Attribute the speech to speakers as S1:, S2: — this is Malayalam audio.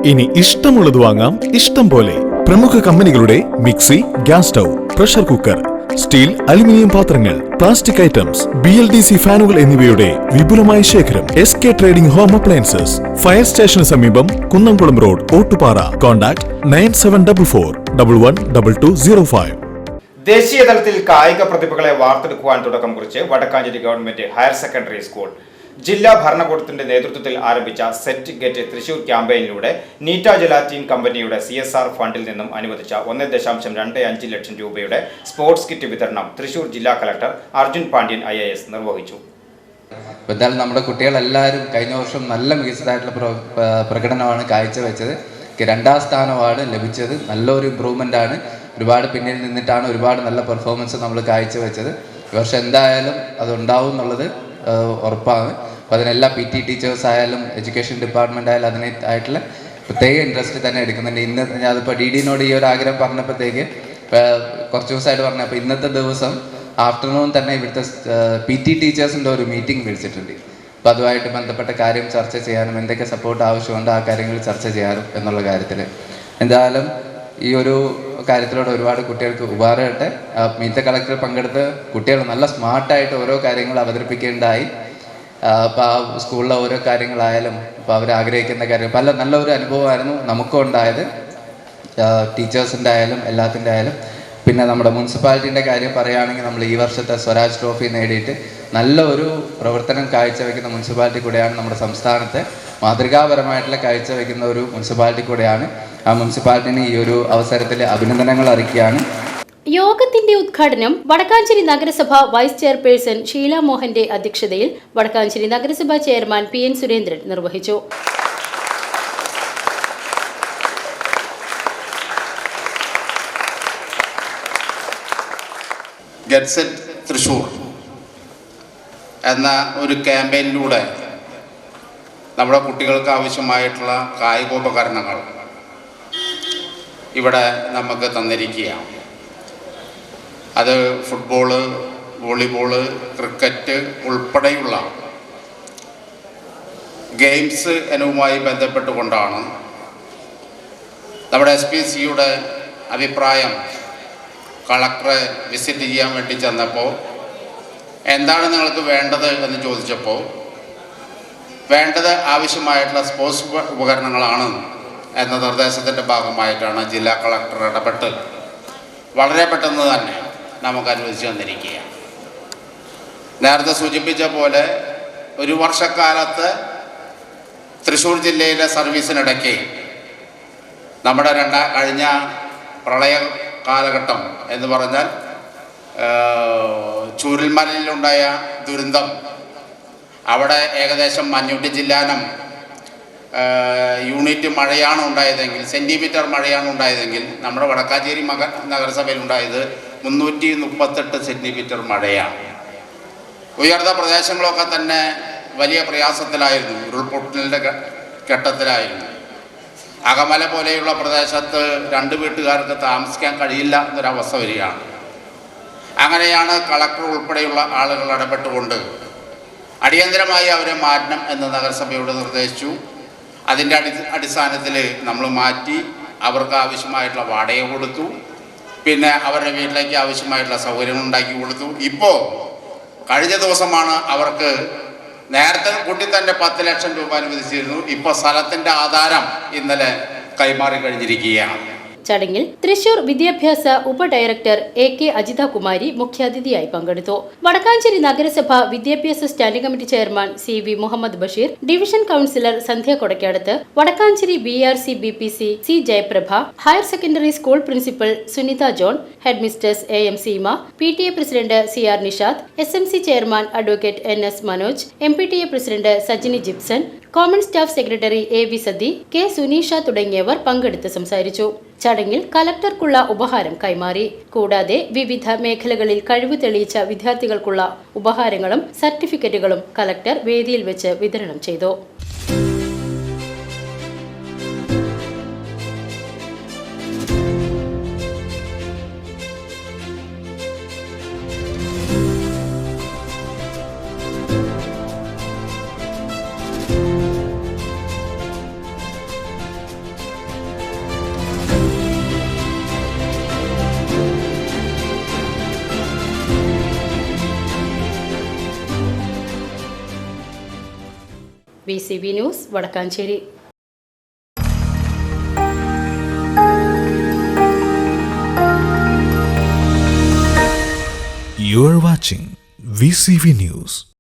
S1: ഇനി ഇഷ്ടമുള്ളത് വാങ്ങാം ഇഷ്ടം പോലെ. പ്രമുഖ കമ്പനികളുടെ mixie, gas stove, pressure cooker, steel, aluminium പാത്രങ്ങൾ, പ്ലാസ്റ്റിക് ഐറ്റംസ്, BLDC ഫാനുകൾ എന്നിവയുടെ വിപുലമായ ശേഖരം. SK trading home appliances, fire സ്റ്റേഷന് സമീപം, കുന്നംകുളം റോഡ്, ഓട്ടുപാറ. കോൺടാക്ട് 9744112205.
S2: ദേശീയ തലത്തിൽ കായിക പ്രതിഭകളെ വാർത്തെടുക്കുവാൻ തുടക്കം കുറിച്ച് Vadakkanchery government higher secondary school ജില്ലാ ഭരണകൂടത്തിന്റെ നേതൃത്വത്തിൽ ആരംഭിച്ച സെറ്റ് ഗെറ്റ് തൃശൂർ ക്യാമ്പയിനിലൂടെ നീറ്റ ജലാറ്റീൻ കമ്പനിയുടെ CSR ഫണ്ടിൽ നിന്നും അനുവദിച്ച 1.25 ലക്ഷം രൂപയുടെ സ്പോർട്സ് കിറ്റ് വിതരണം തൃശൂർ ജില്ലാ കളക്ടർ അർജുൻ പാണ്ഡ്യൻ IAS നിർവഹിച്ചു.
S3: എന്തായാലും നമ്മുടെ കുട്ടികളെല്ലാവരും കഴിഞ്ഞ വർഷം നല്ല മികച്ചതായിട്ടുള്ള പ്രകടനമാണ് കാഴ്ചവെച്ചത്. 2ാം സ്ഥാനമാണ് ലഭിച്ചത്. നല്ലൊരു ഇമ്പ്രൂവ്മെൻ്റ് ആണ്. ഒരുപാട് പിന്നിൽ നിന്നിട്ടാണ് ഒരുപാട് നല്ല പെർഫോമൻസ് നമ്മൾ കാഴ്ചവെച്ചത്. ഈ വർഷം എന്തായാലും അതുണ്ടാവും എന്നുള്ളത് ഉറപ്പാണ്. അപ്പോൾ അതിനെല്ലാം PT ടീച്ചേഴ്സ് ആയാലും എഡ്യൂക്കേഷൻ ഡിപ്പാർട്ട്മെൻ്റ് ആയാലും അതിനായിട്ടുള്ള പ്രത്യേക ഇൻട്രസ്റ്റ് തന്നെ എടുക്കുന്നുണ്ട്. ഇന്ന് ഞാനിപ്പോൾ DDനോട് ഈ ഒരു ആഗ്രഹം പറഞ്ഞപ്പോഴത്തേക്ക് കുറച്ച് ദിവസമായിട്ട് പറഞ്ഞപ്പോൾ ഇന്നത്തെ ദിവസം ആഫ്റ്റർനൂൺ തന്നെ ഇവിടുത്തെ PT ടീച്ചേഴ്സിൻ്റെ ഒരു മീറ്റിംഗ് വിളിച്ചിട്ടുണ്ട്. അപ്പോൾ അതുമായിട്ട് ബന്ധപ്പെട്ട കാര്യം ചർച്ച ചെയ്യാനും എന്തൊക്കെ സപ്പോർട്ട് ആവശ്യമുണ്ട് ആ കാര്യങ്ങൾ ചർച്ച ചെയ്യാനും എന്നുള്ള കാര്യത്തിൽ എന്തായാലും ഈ ഒരു കാര്യത്തിലൂടെ ഒരുപാട് കുട്ടികൾക്ക് ഉപകാരമായിട്ട് മീറ്റ് കളക്ടർ പങ്കെടുത്ത് കുട്ടികൾ നല്ല സ്മാർട്ടായിട്ട് ഓരോ കാര്യങ്ങൾ അവതരിപ്പിക്കേണ്ടായി. അപ്പോൾ ആ സ്കൂളിലെ ഓരോ കാര്യങ്ങളായാലും ഇപ്പോൾ അവർ ആഗ്രഹിക്കുന്ന കാര്യം നല്ലൊരു അനുഭവമായിരുന്നു നമുക്കും ഉണ്ടായത്. ടീച്ചേഴ്സിൻ്റെ ആയാലും എല്ലാത്തിൻ്റെ ആയാലും. പിന്നെ നമ്മുടെ മുനിസിപ്പാലിറ്റീൻ്റെ കാര്യം പറയുകയാണെങ്കിൽ നമ്മൾ ഈ വർഷത്തെ സ്വരാജ് ട്രോഫി നേടിയിട്ട് നല്ല ഒരു പ്രവർത്തനം കാഴ്ചവെക്കുന്ന മുനിസിപ്പാലിറ്റി കൂടെയാണ്. നമ്മുടെ സംസ്ഥാനത്തെ മാതൃകാപരമായിട്ടുള്ള കാഴ്ചവെക്കുന്ന ഒരു മുനിസിപ്പാലിറ്റി കൂടെയാണ്. ആ മുനിസിപ്പാലിറ്റിന് ഈ ഒരു അവസരത്തിൽ അഭിനന്ദനങ്ങൾ അറിയിക്കുകയാണ്.
S4: യോഗത്തിന്റെ ഉദ്ഘാടനം വടക്കാഞ്ചേരി നഗരസഭ വൈസ് ചെയർപേഴ്സൺ ഷീല മോഹന്റെ അധ്യക്ഷതയിൽ വടക്കാഞ്ചേരി നഗരസഭ ചെയർമാൻ PN സുരേന്ദ്രൻ നിർവഹിച്ചു.
S5: ഗെറ്റ് സെറ്റ് തൃശ്ശൂർ എന്ന ഒരു ക്യാമ്പയിനിലൂടെ നമ്മുടെ കുട്ടികൾക്ക് ആവശ്യമായിട്ടുള്ള കായികോപകരണങ്ങൾ ഇവിടെ നമുക്ക് തന്നിരിക്കുകയാണ്. അത് ഫുട്ബോള്, വോളിബോള്, ക്രിക്കറ്റ് ഉൾപ്പെടെയുള്ള ഗെയിംസ് ഇനവുമായി ബന്ധപ്പെട്ടുകൊണ്ടാണ് നമ്മുടെ SPCയുടെ അഭിപ്രായം കളക്ടറെ വിസിറ്റ് ചെയ്യാൻ വേണ്ടി ചെന്നപ്പോൾ എന്താണ് നിങ്ങൾക്ക് വേണ്ടത് എന്ന് ചോദിച്ചപ്പോൾ വേണ്ടത് ആവശ്യമായിട്ടുള്ള സ്പോർട്സ് ഉപകരണങ്ങളാണ് എന്ന നിർദ്ദേശത്തിൻ്റെ ഭാഗമായിട്ടാണ് ജില്ലാ കളക്ടർ ഇടപെട്ട് വളരെ പെട്ടെന്ന് തന്നെ നമുക്ക് അനുവദിച്ചു തന്നിരിക്കുകയാണ്. നേരത്തെ സൂചിപ്പിച്ച പോലെ ഒരു വർഷക്കാലത്ത് തൃശ്ശൂർ ജില്ലയിലെ സർവീസിനിടയ്ക്ക് നമ്മുടെ കഴിഞ്ഞ പ്രളയ കാലഘട്ടം എന്ന് പറഞ്ഞാൽ ചൂരൽമലയിലുണ്ടായ ദുരന്തം, അവിടെ ഏകദേശം 500 ജില്ലാനം യൂണിറ്റ് മഴയാണ് ഉണ്ടായതെങ്കിൽ, സെൻറ്റിമീറ്റർ മഴയാണ് ഉണ്ടായതെങ്കിൽ നമ്മുടെ വടക്കാഞ്ചേരി നഗരസഭയിൽ ഉണ്ടായത് 338 സെൻറ്റിമീറ്റർ മഴയാണ്. ഉയർന്ന പ്രദേശങ്ങളൊക്കെ തന്നെ വലിയ പ്രയാസത്തിലായിരുന്നു, ഉരുൾപൊട്ടലിൻ്റെ ഘട്ടത്തിലായിരുന്നു. അകമല പോലെയുള്ള പ്രദേശത്ത് 2 വീട്ടുകാർക്ക് താമസിക്കാൻ കഴിയില്ല എന്നൊരവസ്ഥ വരികയാണ്. അങ്ങനെയാണ് കളക്ടർ ഉൾപ്പെടെയുള്ള ആളുകൾ ഇടപെട്ടുകൊണ്ട് അടിയന്തരമായി അവരെ മാറ്റണം എന്ന് നഗരസഭയോട് നിർദ്ദേശിച്ചു. അതിൻ്റെ അടിസ്ഥാനത്തിൽ നമ്മൾ മാറ്റി അവർക്ക് ആവശ്യമായിട്ടുള്ള വാടക കൊടുത്തു. പിന്നെ അവരുടെ വീട്ടിലേക്ക് ആവശ്യമായിട്ടുള്ള സൗകര്യങ്ങൾ ഉണ്ടാക്കി കൊടുത്തു. ഇപ്പോൾ കഴിഞ്ഞ ദിവസമാണ് അവർക്ക് നേരത്തെ കൂട്ടി തന്നെ 10 ലക്ഷം രൂപ അനുവദിച്ചിരുന്നു. ഇപ്പോൾ സ്ഥലത്തിൻ്റെ ആധാരം ഇന്നലെ കൈമാറി കഴിഞ്ഞിരിക്കുകയാണ്.
S4: ചടങ്ങിൽ തൃശൂർ വിദ്യാഭ്യാസ ഉപഡയറക്ടർ AK അജിത കുമാരി മുഖ്യാതിഥിയായി പങ്കെടുത്തു. വടക്കാഞ്ചേരി നഗരസഭ വിദ്യാഭ്യാസ standing committee chairman CV Muhammad Basheer, division councillor Sandhya Kodakkadath, Vadakkanchery BRC BPC C Jayaprabha, higher secondary school principal Sunitha John, headmistress AM Seema, PTA president CR Nishad, SMC chairman advocate NS Manoj, MPTA president Sajini Jipson, common staff secretary AV Sathi, K Suneesha തുടങ്ങിയവർ പങ്കെടുത്ത് സംസാരിച്ചു. ചടങ്ങിൽ കലക്ടർക്കുള്ള ഉപഹാരം കൈമാറി. കൂടാതെ വിവിധ മേഖലകളിൽ കഴിവ് തെളിയിച്ച വിദ്യാർത്ഥികൾക്കുള്ള ഉപഹാരങ്ങളും സർട്ടിഫിക്കറ്റുകളും കലക്ടർ വേദിയിൽ വെച്ച് വിതരണം ചെയ്തു. VCV news Vadakkanchery.
S1: You are watching VCV News.